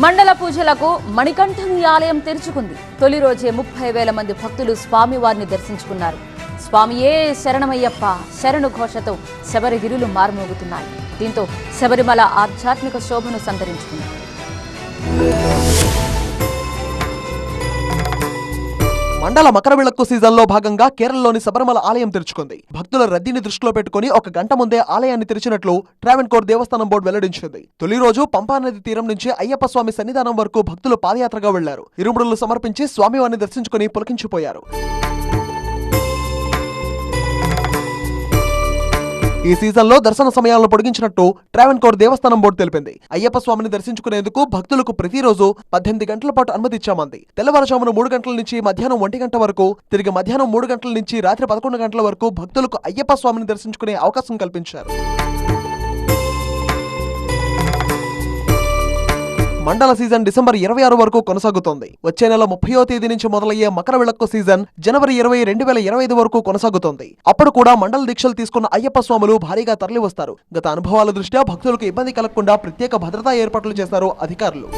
మండల పూజలకు మణికంఠుని ఆలయం తెరుచుకుంది. తొలి రోజే 30,000 మంది భక్తులు స్వామివారిని దర్శించుకున్నారు. స్వామియే శరణమయ్యప్ప శరణు ఘోషతో శబరిగిరులు మారుమోగుతున్నాయి. దీంతో శబరిమల ఆధ్యాత్మిక శోభను సంతరించుకుంది. మండల మకర విళక్కు సీజన్లో భాగంగా కేరళలోని శబరిమల ఆలయం తెరుచుకుంది. భక్తుల రద్దీని దృష్టిలో పెట్టుకుని 1 గంట ముందే ఆలయాన్ని తెరిచినట్లు ట్రావెన్కోర్ దేవస్థానం బోర్డు వెల్లడించింది. తొలి రోజు పంపానది తీరం నుంచి అయ్యప్ప స్వామి సన్నిధానం వరకు భక్తులు పాదయాత్రగా వెళ్లారు. ఇరుముడులు సమర్పించి స్వామివారిని దర్శించుకుని పులకించిపోయారు. ఈ సీజన్లో దర్శన సమయాలను పొడిగించినట్టు ట్రావెన్కోర్ దేవస్థానం బోర్డు తెలిపింది. అయ్యప్ప స్వామిని దర్శించుకునేందుకు భక్తులకు ప్రతిరోజు 18 గంటల పాటు అనుమతి ఇచ్చామంది. తెల్లవారుజామున 3 గంటల నుంచి మధ్యాహ్నం 1 గంట వరకు, తిరిగి మధ్యాహ్నం 3 గంటల నుంచి రాత్రి 11 గంటల వరకు భక్తులకు అయ్యప్ప స్వామిని దర్శించుకునే అవకాశం కల్పించారు. మండల సీజన్ డిసెంబర్ 26 వరకు కొనసాగుతోంది. వచ్చే నెల 30వ తేదీ నుంచి మొదలయ్యే మకర విళక్కు సీజన్ జనవరి 20, 2025 వరకు కొనసాగుతోంది. అప్పుడు కూడా మండల దీక్షలు తీసుకున్న అయ్యప్ప స్వాములు భారీగా తరలి వస్తారు. గత అనుభవాల దృష్ట్యా భక్తులకు ఇబ్బంది కలగకుండా ప్రత్యేక భద్రతా ఏర్పాట్లు చేశారు అధికారులు.